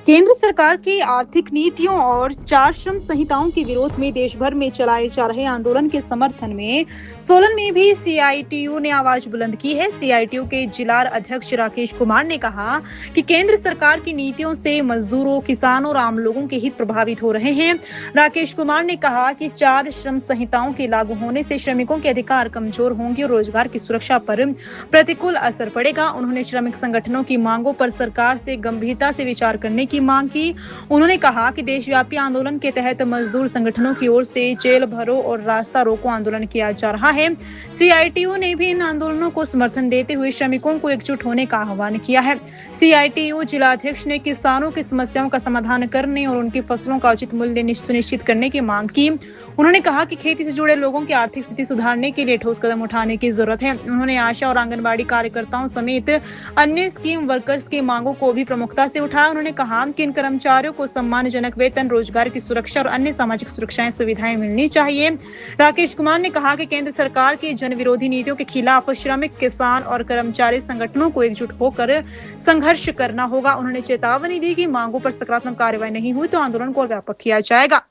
केंद्र सरकार की आर्थिक नीतियों और चार श्रम संहिताओं के विरोध में देश भर में चलाए जा रहे आंदोलन के समर्थन में सोलन में भी सीआईटीयू ने आवाज बुलंद की है। सीआईटीयू के जिला अध्यक्ष राकेश कुमार ने कहा कि केंद्र सरकार की नीतियों से मजदूरों, किसानों और आम लोगों के हित प्रभावित हो रहे हैं। राकेश कुमार ने कहा कि चार श्रम संहिताओं के लागू होने से श्रमिकों के अधिकार कमजोर होंगे और रोजगार की सुरक्षा पर प्रतिकूल असर पड़ेगा। उन्होंने श्रमिक संगठनों की मांगों पर सरकार से गंभीरता से विचार करने की मांग की। उन्होंने कहा कि देशव्यापी आंदोलन के तहत मजदूर संगठनों की ओर से जेल भरो और रास्ता रोको आंदोलन किया जा रहा है। सीआईटीयू ने भी इन आंदोलनों को समर्थन देते हुए श्रमिकों को एकजुट होने का आह्वान किया है। सीआईटीयू जिला अध्यक्ष ने किसानों की समस्याओं का समाधान करने और उनकी फसलों का उचित मूल्य सुनिश्चित करने की मांग की। उन्होंने कहा कि खेती से जुड़े लोगों की आर्थिक स्थिति सुधारने के लिए ठोस कदम उठाने की जरूरत है। उन्होंने आशा और आंगनबाड़ी कार्यकर्ताओं समेत अन्य स्कीम वर्कर्स की मांगों को भी प्रमुखता से उठाया। उन्होंने कहा कि इन कर्मचारियों को सम्मानजनक वेतन, रोजगार की सुरक्षा और अन्य सामाजिक सुरक्षाएं सुविधाएं मिलनी चाहिए। राकेश कुमार ने कहा कि केंद्र सरकार की जन विरोधी नीतियों के खिलाफ श्रमिक, किसान और कर्मचारी संगठनों को एकजुट होकर संघर्ष करना होगा। उन्होंने चेतावनी दी कि मांगों पर सकारात्मक कार्रवाई नहीं हुई तो आंदोलन को और व्यापक किया जाएगा।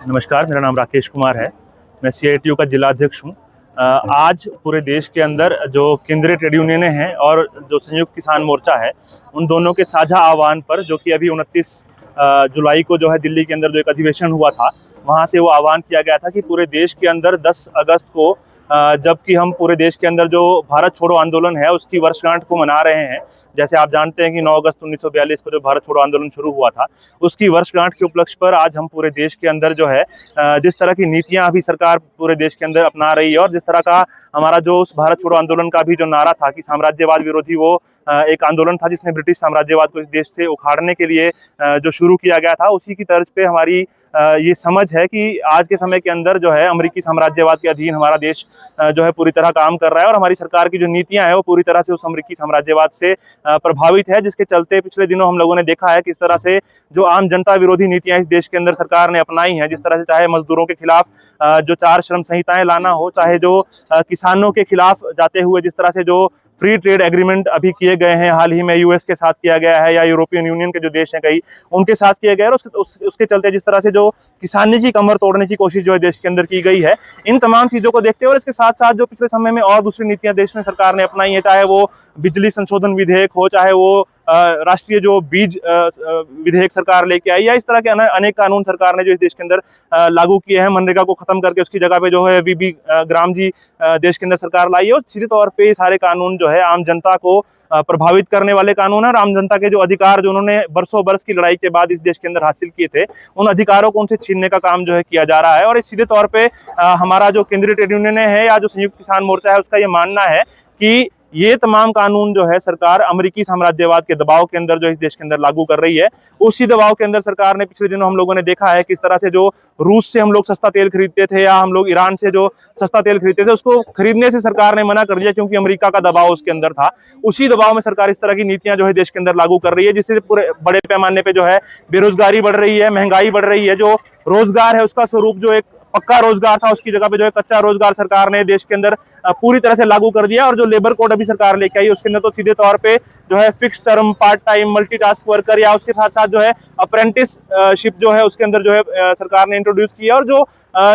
नमस्कार, मेरा नाम राकेश कुमार है। मैं सीआईटीयू का जिला अध्यक्ष हूँ। आज पूरे देश के अंदर जो केंद्रीय ट्रेड यूनियनें हैं और जो संयुक्त किसान मोर्चा है, उन दोनों के साझा आह्वान पर, जो कि अभी 29 जुलाई को जो है दिल्ली के अंदर जो एक अधिवेशन हुआ था, वहाँ से वो आह्वान किया गया था कि पूरे देश के अंदर 10 अगस्त को, जबकि हम पूरे देश के अंदर जो भारत छोड़ो आंदोलन है उसकी वर्षगांठ को मना रहे हैं। जैसे आप जानते हैं कि 9 अगस्त 1942 को जो भारत छोड़ो आंदोलन शुरू हुआ था, उसकी वर्षगांठ के उपलक्ष्य पर आज हम पूरे देश के अंदर जो है जिस तरह की नीतियां अभी सरकार पूरे देश के अंदर अपना रही है और जिस तरह का हमारा जो उस भारत छोड़ो आंदोलन का भी जो नारा था कि साम्राज्यवाद विरोधी, वो एक आंदोलन था जिसने ब्रिटिश साम्राज्यवाद को इस देश से उखाड़ने के लिए जो शुरू किया गया था, उसी की तर्ज पे हमारी ये समझ है कि आज के समय के अंदर जो है अमेरिकी साम्राज्यवाद के अधीन हमारा देश जो है पूरी तरह काम कर रहा है और हमारी सरकार की जो नीतियां हैं वो पूरी तरह से उस अमेरिकी साम्राज्यवाद से प्रभावित है, जिसके चलते पिछले दिनों हम लोगों ने देखा है किस तरह से जो आम जनता विरोधी नीतियां इस देश के अंदर सरकार ने अपनाई हैं। जिस तरह से चाहे मजदूरों के खिलाफ जो 4 श्रम संहिताएं लाना हो, चाहे जो किसानों के खिलाफ जाते हुए जिस तरह से जो फ्री ट्रेड एग्रीमेंट अभी किए गए हैं, हाल ही में यूएस के साथ किया गया है या यूरोपियन यूनियन के जो देश हैं कई, उनके साथ किया गया है, और उसके चलते जिस तरह से जो किसानी की कमर तोड़ने की कोशिश जो है देश के अंदर की गई है, इन तमाम चीजों को देखते हुए और इसके साथ साथ जो पिछले समय में और दूसरी नीतियां देश में सरकार ने अपनाई है, चाहे वो बिजली संशोधन विधेयक हो, चाहे वो राष्ट्रीय जो बीज विधेयक सरकार लेके आई, या इस तरह के अनेक कानून सरकार ने जो इस देश के अंदर लागू किए हैं, मनरेगा को खत्म करके उसकी जगह पे जो है वीबी ग्राम जी देश के अंदर सरकार लाई है। और सीधे तौर पे ये सारे कानून जो है आम जनता को प्रभावित करने वाले कानून है और आम जनता के जो अधिकार जो उन्होंने बरसों बरस की लड़ाई के बाद इस देश के अंदर हासिल किए थे, उन अधिकारों को उनसे छीनने का काम जो है किया जा रहा है। और इस सीधे तौर पे हमारा जो केंद्रीय ट्रेड यूनियन है या जो संयुक्त किसान मोर्चा है, उसका ये मानना है कि ये तमाम कानून जो है सरकार अमेरिकी साम्राज्यवाद के दबाव के अंदर जो इस देश के अंदर लागू कर रही है। उसी दबाव के अंदर सरकार ने पिछले दिनों हम लोगों ने देखा है किस तरह से जो रूस से हम लोग सस्ता तेल खरीदते थे या हम लोग ईरान से जो सस्ता तेल खरीदते थे, उसको खरीदने से सरकार ने मना कर दिया क्योंकि अमेरिका का दबाव उसके अंदर था। उसी दबाव में सरकार इस तरह की नीतियां जो है देश के अंदर लागू कर रही है, जिससे पूरे बड़े पैमाने पे जो है बेरोजगारी बढ़ रही है, महंगाई बढ़ रही है। जो रोजगार है उसका स्वरूप जो एक पक्का रोजगार था, उसकी जगह पे जो है कच्चा रोजगार सरकार ने देश के अंदर पूरी तरह से लागू कर दिया। और जो लेबर कोड अभी सरकार लेके आई उसके अंदर तो सीधे तौर पे जो है fix term, part time, multitask worker या उसके साथ साथ जो है अप्रेंटिसशिप जो है उसके अंदर जो है सरकार ने इंट्रोड्यूस किया। और जो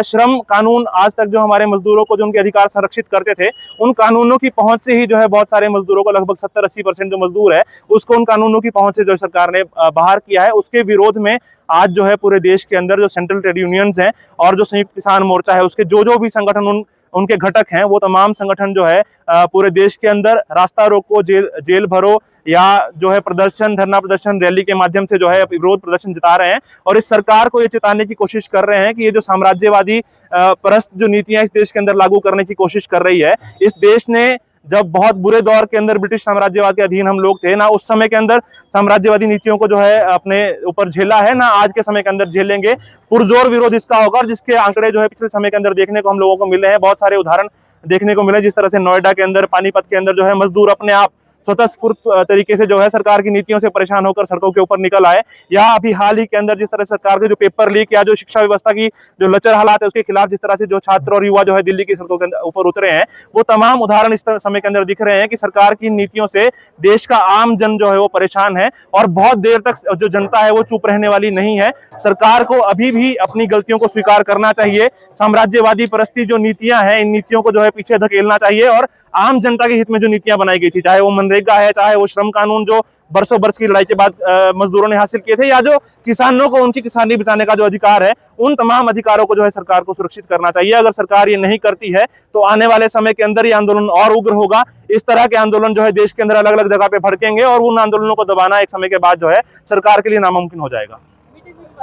श्रम कानून आज तक जो हमारे मजदूरों को जो उनके अधिकार संरक्षित करते थे, उन कानूनों की पहुंच से ही जो है बहुत सारे मजदूरों को, लगभग 70-80% जो मजदूर है उसको उन कानूनों की पहुंच से जो सरकार ने बाहर किया है, उसके विरोध में आज जो है पूरे देश के अंदर जो सेंट्रल ट्रेड यूनियंस हैं और जो संयुक्त किसान मोर्चा है उसके जो भी संगठन उनके घटक हैं, वो तमाम संगठन जो है पूरे देश के अंदर रास्ता रोको, जेल भरो या जो है प्रदर्शन, धरना प्रदर्शन, रैली के माध्यम से जो है विरोध प्रदर्शन जता रहे हैं। और इस सरकार को ये चेताने की कोशिश कर रहे हैं कि ये जो साम्राज्यवादी परस्त जो नीतियां इस देश के अंदर लागू करने की कोशिश कर रही है, इस देश ने जब बहुत बुरे दौर के अंदर ब्रिटिश साम्राज्यवाद के अधीन हम लोग थे ना, उस समय के अंदर साम्राज्यवादी नीतियों को जो है अपने ऊपर झेला है, ना आज के समय के अंदर झेलेंगे। पुरजोर विरोध इसका होगा और जिसके आंकड़े जो है पिछले समय के अंदर देखने को हम लोगों को मिले हैं। बहुत सारे उदाहरण देखने को मिले, जिस तरह से नोएडा के अंदर, पानीपत के अंदर जो है मजदूर अपने आप स्वतःस्फूर्त तरीके से जो है सरकार की नीतियों से परेशान होकर सड़कों के ऊपर निकल आए, या अभी हाल ही के अंदर जिस तरह सरकार के जो पेपर लीक या जो शिक्षा व्यवस्था की जो लचर हालात है उसके खिलाफ जिस तरह से जो छात्र और युवा जो है दिल्ली की सड़कों के ऊपर उतरे हैं, वो तमाम उदाहरण इस समय के अंदर दिख रहे हैं कि सरकार की नीतियों से देश का आम जन जो है वो परेशान है और बहुत देर तक जो जनता है वो चुप रहने वाली नहीं है। सरकार को अभी भी अपनी गलतियों को स्वीकार करना चाहिए। साम्राज्यवादी परस्ती जो नीतियां हैं, इन नीतियों को जो है पीछे धकेलना चाहिए और आम जनता के हित में जो नीतियां बनाई गई थी, चाहे वो मनरेगा है, चाहे वो श्रम कानून जो बरसों बरस की लड़ाई के बाद मजदूरों ने हासिल किए थे, या जो किसानों को उनकी किसानी बचाने का जो अधिकार है, उन तमाम अधिकारों को जो है सरकार को सुरक्षित करना चाहिए। अगर सरकार ये नहीं करती है तो आने वाले समय के अंदर ये आंदोलन और उग्र होगा। इस तरह के आंदोलन जो है देश के अंदर अलग अलग जगह पे भड़केंगे और उन आंदोलनों को दबाना एक समय के बाद जो है सरकार के लिए नामुमकिन हो जाएगा।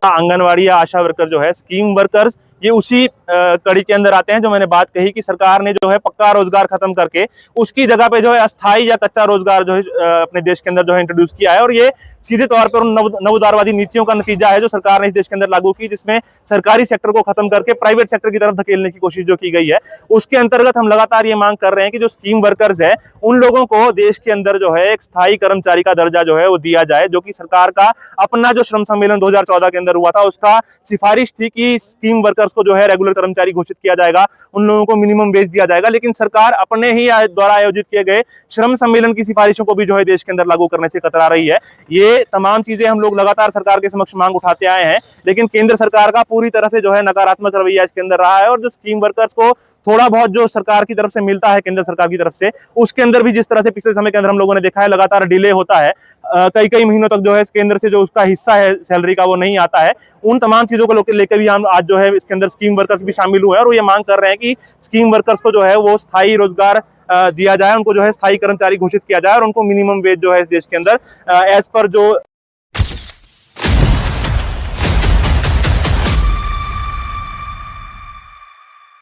आंगनवाड़ी या आशा वर्कर जो है, स्कीम वर्कर्स, ये उसी कड़ी के अंदर आते हैं जो मैंने बात कही कि सरकार ने जो है पक्का रोजगार खत्म करके उसकी जगह पे जो है अस्थाई या कच्चा रोजगार जो है अपने देश के अंदर जो है इंट्रोड्यूस किया है, और ये सीधे तौर पर उन नवउदारवादी नीतियों का नतीजा है जो सरकार ने इस देश के अंदर लागू की, जिसमें सरकारी सेक्टर को खत्म करके प्राइवेट सेक्टर की तरफ धकेलने की कोशिश जो की गई है। उसके अंतर्गत हम लगातार ये मांग कर रहे हैं कि जो स्कीम वर्कर्स है उन लोगों को देश के अंदर जो है एक स्थायी कर्मचारी का दर्जा जो है वो दिया जाए, जो कि सरकार का अपना जो श्रम सम्मेलन 2014 के अंदर हुआ था उसका सिफारिश थी कि स्कीम वर्कर्स को जो है रेगुलर कर्मचारी घोषित किया जाएगा, उन लोगों को मिनिमम वेज दिया जाएगा। लेकिन सरकार अपने ही द्वारा आयोजित किए गए श्रम सम्मेलन की सिफारिशों को भी जो है देश के अंदर लागू करने से कतरा रही है। ये तमाम चीजें हम लोग लगातार सरकार के समक्ष मांग उठाते आए हैं, लेकिन केंद्र सरकार का पूरी तरह से जो है नकारात्मक रवैया इसके अंदर रहा है। और जो स्कीम वर्कर्स को थोड़ा बहुत जो सरकार की तरफ से मिलता है, केंद्र सरकार की तरफ से, उसके अंदर भी जिस तरह से पिछले समय के अंदर हम लोगों ने देखा है लगातार डिले होता है, कई कई महीनों तक जो है केंद्र से जो उसका हिस्सा है सैलरी का वो नहीं आता है। उन तमाम चीजों को लेकर भी हम आज जो है इसके अंदर स्कीम वर्कर्स भी शामिल हुए हैं और ये मांग कर रहे हैं कि स्कीम वर्कर्स को जो है वो स्थायी रोजगार दिया जाए, उनको जो है स्थायी कर्मचारी घोषित किया जाए और उनको मिनिमम वेज जो है इस देश के अंदर एज पर जो